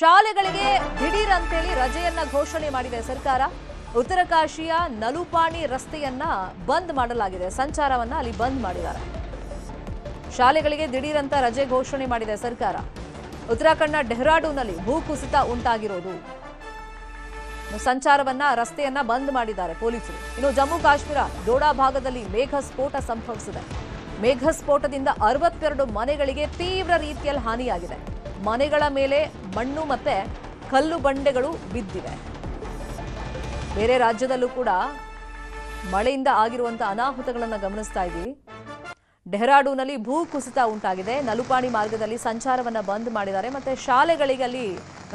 ಶಾಲೆಗಳಿಗೆ ದಿಢೀರ್ ಅಂತೇಳಿ ರಜೆಯನ್ನ ಘೋಷಣೆ ಮಾಡಿದೆ ಸರ್ಕಾರ. ಉತ್ತರಕಾಶಿಯ ನಲುಪಾಣಿ ರಸ್ತೆಯನ್ನ ಬಂದ್ ಮಾಡಲಾಗಿದೆ. ಸಂಚಾರವನ್ನ ಅಲ್ಲಿ ಬಂದ್ ಮಾಡಿದ್ದಾರೆ. ಶಾಲೆಗಳಿಗೆ ದಿಢೀರ್ ಅಂತ ರಜೆ ಘೋಷಣೆ ಮಾಡಿದೆ ಸರ್ಕಾರ. ಉತ್ತರಾಖಂಡ್ನ ಡೆಹ್ರಾಡೂನ್ನಲ್ಲಿ ಭೂಕುಸಿತ ಉಂಟಾಗಿರೋದು, ಸಂಚಾರವನ್ನ ರಸ್ತೆಯನ್ನ ಬಂದ್ ಮಾಡಿದ್ದಾರೆ ಪೊಲೀಸರು. ಇನ್ನು ಜಮ್ಮು ಕಾಶ್ಮೀರ ಡೋಡಾ ಭಾಗದಲ್ಲಿ ಮೇಘ ಸ್ಫೋಟ ಸಂಭವಿಸಿದೆ. ಮೇಘ ಸ್ಫೋಟದಿಂದ 62 ಮನೆಗಳಿಗೆ ತೀವ್ರ ರೀತಿಯಲ್ಲಿ ಹಾನಿಯಾಗಿದೆ. ಮನೆಗಳ ಮೇಲೆ ಮಣ್ಣು ಮತ್ತೆ ಕಲ್ಲು ಬಂಡೆಗಳು ಬಿದ್ದಿವೆ. ಬೇರೆ ರಾಜ್ಯದಲ್ಲೂ ಕೂಡ ಮಳೆಯಿಂದ ಆಗಿರುವಂತಹ ಅನಾಹುತಗಳನ್ನು ಗಮನಿಸ್ತಾ ಇದ್ದೀವಿ. ಡೆಹ್ರಾಡೂನ್ನಲ್ಲಿ ಭೂಕುಸಿತ ಉಂಟಾಗಿದೆ. ನಲುಪಾಣಿ ಮಾರ್ಗದಲ್ಲಿ ಸಂಚಾರವನ್ನ ಬಂದ್ ಮಾಡಿದ್ದಾರೆ. ಮತ್ತೆ ಶಾಲೆಗಳಿಗೆ ಅಲ್ಲಿ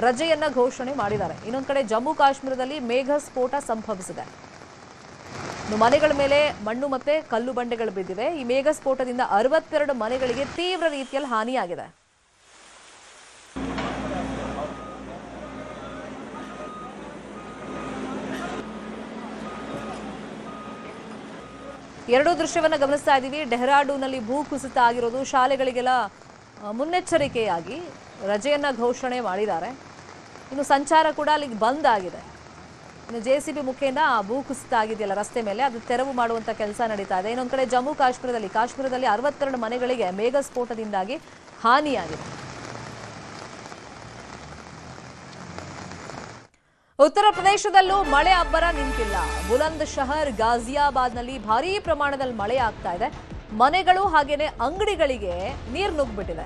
ರಜೆಯನ್ನ ಘೋಷಣೆ ಮಾಡಿದ್ದಾರೆ. ಇನ್ನೊಂದು ಕಡೆ ಜಮ್ಮು ಕಾಶ್ಮೀರದಲ್ಲಿ ಮೇಘ ಸ್ಫೋಟ ಸಂಭವಿಸಿದೆ. ಮನೆಗಳ ಮೇಲೆ ಮಣ್ಣು ಮತ್ತೆ ಕಲ್ಲು ಬಂಡೆಗಳು ಬಿದ್ದಿವೆ. ಈ ಮೇಘ ಸ್ಫೋಟದಿಂದ 62 ಮನೆಗಳಿಗೆ ತೀವ್ರ ರೀತಿಯಲ್ಲಿ ಹಾನಿಯಾಗಿದೆ. ಎರಡೂ ದೃಶ್ಯವನ್ನ ಗಮನಿಸ್ತಾ ಇದ್ದೀವಿ. ಡೆಹ್ರಾಡೂನ್ನಲ್ಲಿ ಭೂಕುಸಿತ ಆಗಿರೋದು, ಶಾಲೆಗಳಿಗೆಲ್ಲ ಮುನ್ನೆಚ್ಚರಿಕೆಯಾಗಿ ರಜೆಯನ್ನ ಘೋಷಣೆ ಮಾಡಿದ್ದಾರೆ. ಇನ್ನು ಸಂಚಾರ ಕೂಡ ಅಲ್ಲಿಗೆ ಬಂದ್ ಆಗಿದೆ. ಇನ್ನು JCB ಮುಖೇನ ಭೂಕುಸಿತ ಆಗಿದೆಯಲ್ಲ ರಸ್ತೆ ಮೇಲೆ, ಅದು ತೆರವು ಮಾಡುವಂತ ಕೆಲಸ ನಡೀತಾ ಇದೆ. ಇನ್ನೊಂದು ಕಡೆ ಜಮ್ಮು ಕಾಶ್ಮೀರದಲ್ಲಿ 62 ಮನೆಗಳಿಗೆ ಮೇಘ ಸ್ಫೋಟದಿಂದಾಗಿ ಹಾನಿಯಾಗಿದೆ. ಉತ್ತರ ಪ್ರದೇಶದಲ್ಲೂ ಮಳೆ ಅಬ್ಬರ ನಿಂತಿಲ್ಲ. ಬುಲಂದ್ ಶಹರ್, ಗಾಜಿಯಾಬಾದ್ನಲ್ಲಿ ಭಾರೀ ಪ್ರಮಾಣದಲ್ಲಿ ಮಳೆ ಆಗ್ತಾ ಇದೆ. ಮನೆಗಳು ಹಾಗೇನೆ ಅಂಗಡಿಗಳಿಗೆ ನೀರು ನುಗ್ಗಿಬಿಟ್ಟಿದೆ.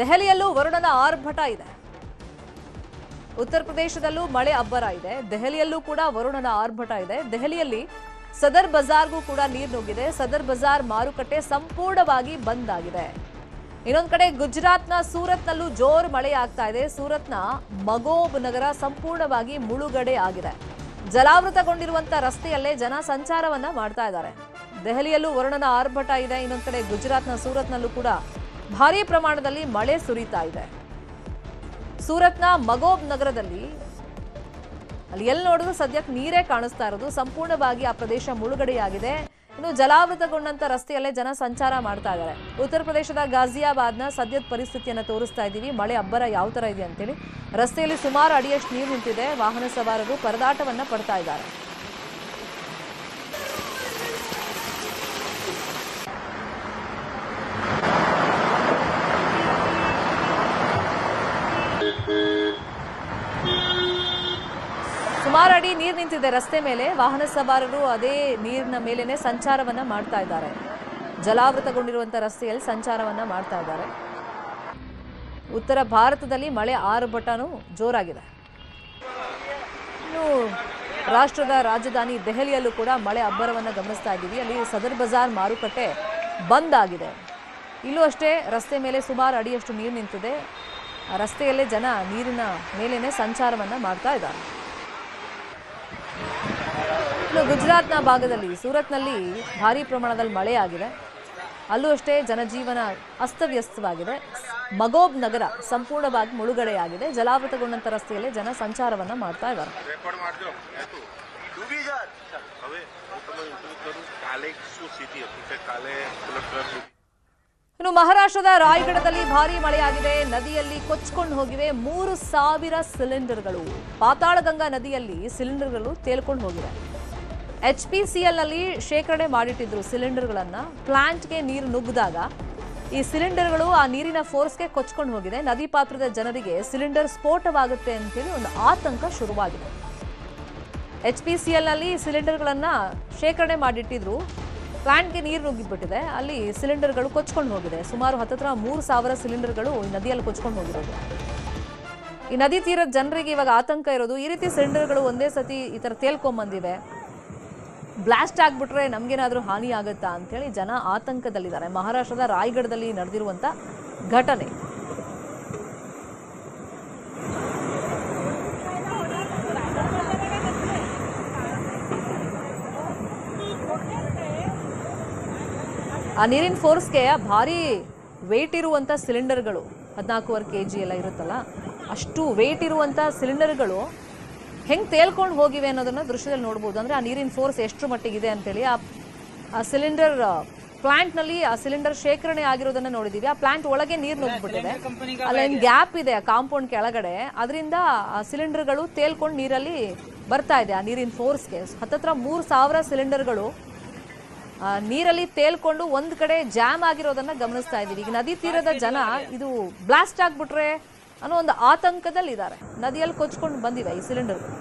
ದೆಹಲಿಯಲ್ಲೂ ವರುಣನ ಆರ್ಭಟ ಇದೆ. ಉತ್ತರ ಪ್ರದೇಶದಲ್ಲೂ ಮಳೆ ಅಬ್ಬರ ಇದೆ. ದೆಹಲಿಯಲ್ಲೂ ಕೂಡ ವರುಣನ ಆರ್ಭಟ ಇದೆ. ದೆಹಲಿಯಲ್ಲಿ ಸದರ್ ಬಜಾರ್ಗೂ ಕೂಡ ನೀರು ನುಗ್ಗಿದೆ. ಸದರ್ ಬಜಾರ್ ಮಾರುಕಟ್ಟೆ ಸಂಪೂರ್ಣವಾಗಿ ಬಂದ್ ಆಗಿದೆ. ಇನ್ನೊಂದು ಕಡೆ ಗುಜರಾತ್ನ ಸೂರತ್ನಲ್ಲೂ ಜೋರು ಮಳೆ ಆಗ್ತಾ ಇದೆ. ಸೂರತ್ನ ಮಗೋಬ್ ನಗರ ಸಂಪೂರ್ಣವಾಗಿ ಮುಳುಗಡೆ ಆಗಿದೆ. ಜಲಾವೃತಗೊಂಡಿರುವಂತಹ ರಸ್ತೆಯಲ್ಲೇ ಜನ ಸಂಚಾರವನ್ನ ಮಾಡ್ತಾ ಇದ್ದಾರೆ. ದೆಹಲಿಯಲ್ಲೂ ವರುಣನ ಆರ್ಭಟ ಇದೆ. ಇನ್ನೊಂದು ಕಡೆ ಗುಜರಾತ್ನ ಸೂರತ್ನಲ್ಲೂ ಕೂಡ ಭಾರೀ ಪ್ರಮಾಣದಲ್ಲಿ ಮಳೆ ಸುರಿತಾ ಇದೆ. ಸೂರತ್ನ ಮಗೋಬ್ ನಗರದಲ್ಲಿ ಅಲ್ಲಿ ಎಲ್ಲಿ ನೋಡಿದ್ರು ಸದ್ಯಕ್ಕೆ ನೀರೇ ಕಾಣಿಸ್ತಾ ಇರೋದು. ಸಂಪೂರ್ಣವಾಗಿ ಆ ಪ್ರದೇಶ ಮುಳುಗಡೆಯಾಗಿದೆ. ಇನ್ನು ಜಲಾವೃತಗೊಂಡಂತ ರಸ್ತೆಯಲ್ಲೇ ಜನ ಸಂಚಾರ ಮಾಡ್ತಾ ಇದ್ದಾರೆ. ಉತ್ತರ ಪ್ರದೇಶದ ಗಾಜಿಯಾಬಾದ್ನ ಸದ್ಯದ ಪರಿಸ್ಥಿತಿಯನ್ನು ತೋರಿಸ್ತಾ ಇದ್ದೀವಿ. ಮಳೆ ಅಬ್ಬರ ಯಾವ ತರ ಇದೆ ಅಂತೇಳಿ. ರಸ್ತೆಯಲ್ಲಿ ಸುಮಾರು ಅಡಿಯಷ್ಟು ನೀರು ನಿಂತಿದೆ. ವಾಹನ ಸವಾರರು ಪರದಾಟವನ್ನ ಪಡ್ತಾ ಇದ್ದಾರೆ. ಸುಮಾರು ಅಡಿ ನೀರು ನಿಂತಿದೆ ರಸ್ತೆ ಮೇಲೆ. ವಾಹನ ಸವಾರರು ಅದೇ ನೀರಿನ ಮೇಲೇನೆ ಸಂಚಾರವನ್ನ ಮಾಡ್ತಾ ಇದ್ದಾರೆ. ಜಲಾವೃತಗೊಂಡಿರುವಂತಹ ರಸ್ತೆಯಲ್ಲಿ ಸಂಚಾರವನ್ನ ಮಾಡ್ತಾ ಇದ್ದಾರೆ. ಉತ್ತರ ಭಾರತದಲ್ಲಿ ಮಳೆ ಆರ್ಭಟನೂ ಜೋರಾಗಿದೆ. ಇನ್ನು ರಾಷ್ಟ್ರದ ರಾಜಧಾನಿ ದೆಹಲಿಯಲ್ಲೂ ಕೂಡ ಮಳೆ ಅಬ್ಬರವನ್ನ ಗಮನಿಸ್ತಾ ಇದ್ದೀವಿ. ಅಲ್ಲಿ ಸದರ್ ಬಜಾರ್ ಮಾರುಕಟ್ಟೆ ಬಂದ್ ಆಗಿದೆ. ಇಲ್ಲೂ ಅಷ್ಟೇ ರಸ್ತೆ ಮೇಲೆ ಸುಮಾರು ಅಡಿಯಷ್ಟು ನೀರು ನಿಂತಿದೆ. ಆ ರಸ್ತೆಯಲ್ಲೇ ಜನ ನೀರಿನ ಮೇಲೇನೆ ಸಂಚಾರವನ್ನ ಮಾಡ್ತಾ ಇದ್ದಾರೆ. ಇನ್ನು ಗುಜರಾತ್ನ ಭಾಗದಲ್ಲಿ ಸೂರತ್ನಲ್ಲಿ ಭಾರೀ ಪ್ರಮಾಣದಲ್ಲಿ ಮಳೆ ಆಗಿದೆ. ಅಲ್ಲೂ ಅಷ್ಟೇ ಜನಜೀವನ ಅಸ್ತವ್ಯಸ್ತವಾಗಿದೆ. ಮಗೋಬ್ ನಗರ ಸಂಪೂರ್ಣವಾಗಿ ಮುಳುಗಡೆಯಾಗಿದೆ. ಜಲಾವೃತಗೊಂಡಂತ ರಸ್ತೆಯಲ್ಲಿ ಜನ ಸಂಚಾರವನ್ನ ಮಾಡ್ತಾ ಇದ್ದಾರೆ. ಇನ್ನು ಮಹಾರಾಷ್ಟ್ರದ ರಾಯಗಢದಲ್ಲಿ ಭಾರೀ ಮಳೆಯಾಗಿದೆ. ನದಿಯಲ್ಲಿ ಕೊಚ್ಚಿಕೊಂಡು ಹೋಗಿವೆ 3000 ಸಿಲಿಂಡರ್ಗಳು. ಪಾತಾಳಗಂಗಾ ನದಿಯಲ್ಲಿ ಸಿಲಿಂಡರ್ಗಳು ತೇಲ್ಕೊಂಡು ಹೋಗಿವೆ. HPCL ನಲ್ಲಿ ಶೇಖರಣೆ ಮಾಡಿಟ್ಟಿದ್ರು ಸಿಲಿಂಡರ್ಗಳನ್ನ. ಪ್ಲಾಂಟ್ಗೆ ನೀರು ನುಗ್ಗಿದಾಗ ಈ ಸಿಲಿಂಡರ್ಗಳು ಆ ನೀರಿನ ಫೋರ್ಸ್ಗೆ ಕೊಚ್ಕೊಂಡು ಹೋಗಿದೆ. ನದಿ ಪಾತ್ರದ ಜನರಿಗೆ ಸಿಲಿಂಡರ್ ಸ್ಫೋಟವಾಗುತ್ತೆ ಅಂತೇಳಿ ಒಂದು ಆತಂಕ ಶುರುವಾಗಿದೆ. HPCL ನಲ್ಲಿ ಸಿಲಿಂಡರ್ಗಳನ್ನ ಶೇಖರಣೆ ಮಾಡಿಟ್ಟಿದ್ರು. ಪ್ಲಾಂಟ್ಗೆ ನೀರು ನುಗ್ಗಿಬಿಟ್ಟಿದೆ. ಅಲ್ಲಿ ಸಿಲಿಂಡರ್ಗಳು ಕೊಚ್ಕೊಂಡು ಹೋಗಿದೆ. ಸುಮಾರು 3000 ಸಿಲಿಂಡರ್ಗಳು ಈ ನದಿಯಲ್ಲಿ ಕೊಚ್ಕೊಂಡು ಹೋಗಿರೋದು. ಈ ನದಿ ತೀರದ ಜನರಿಗೆ ಇವಾಗ ಆತಂಕ ಇರೋದು, ಈ ರೀತಿ ಸಿಲಿಂಡರ್ಗಳು ಒಂದೇ ಸತಿ ಈ ತರ ತೇಲ್ಕೊಂಡ್ಬಂದಿವೆ, ಬ್ಲಾಸ್ಟ್ ಆಗ್ಬಿಟ್ರೆ ನಮ್ಗೇನಾದ್ರೂ ಹಾನಿ ಆಗುತ್ತಾ ಅಂತೇಳಿ ಜನ ಆತಂಕದಲ್ಲಿದ್ದಾರೆ. ಮಹಾರಾಷ್ಟ್ರದ ರಾಯಗಢದಲ್ಲಿ ನಡೆದಿರುವಂತ ಘಟನೆ. ಆ ನೀರಿನ ಫೋರ್ಸ್ಗೆ ಭಾರಿ ವೇಟ್ ಇರುವಂತ ಸಿಲಿಂಡರ್ಗಳು, 14.5 kg ಎಲ್ಲ ಇರುತ್ತಲ್ಲ, ಅಷ್ಟು ವೇಟ್ ಇರುವಂತ ಸಿಲಿಂಡರ್ಗಳು ಹೆಂಗೆ ತೇಲ್ಕೊಂಡು ಹೋಗಿವೆ ಅನ್ನೋದನ್ನ ದೃಶ್ಯದಲ್ಲಿ ನೋಡ್ಬೋದು. ಅಂದ್ರೆ ಆ ನೀರಿನ ಫೋರ್ಸ್ ಎಷ್ಟು ಮಟ್ಟಿಗಿದೆ ಅಂತೇಳಿ. ಆ ಸಿಲಿಂಡರ್ ಪ್ಲಾಂಟ್ ನಲ್ಲಿ ಆ ಸಿಲಿಂಡರ್ ಶೇಖರಣೆ ಆಗಿರೋದನ್ನ ನೋಡಿದೀವಿ. ಆ ಪ್ಲಾಂಟ್ ಒಳಗೆ ನೀರು ನುಗ್ಗಿಬಿಟ್ಟಿದೆ. ಅಲ್ಲೇನ್ ಗ್ಯಾಪ್ ಇದೆ ಕಾಂಪೌಂಡ್ ಕೆಳಗಡೆ, ಅದರಿಂದ ಆ ಸಿಲಿಂಡರ್ಗಳು ತೇಲ್ಕೊಂಡು ನೀರಲ್ಲಿ ಬರ್ತಾ ಇದೆ. ಆ ನೀರಿನ ಫೋರ್ಸ್ಗೆ ಹತ್ತತ್ರ 3000 ಸಿಲಿಂಡರ್ಗಳು ನೀರಲ್ಲಿ ತೇಲ್ಕೊಂಡು ಒಂದ್ ಕಡೆ ಜಾಮ್ ಆಗಿರೋದನ್ನ ಗಮನಿಸ್ತಾ ಇದೀವಿ. ಈಗ ನದಿ ತೀರದ ಜನ ಇದು ಬ್ಲಾಸ್ಟ್ ಆಗ್ಬಿಟ್ರೆ ಅನ್ನೋ ಒಂದು ಆತಂಕದಲ್ಲಿ ಇದ್ದಾರೆ. ನದಿಯಲ್ಲಿ ಕೊಚ್ಕೊಂಡು ಬಂದಿವೆ ಈ ಸಿಲಿಂಡರ್ಗಳು.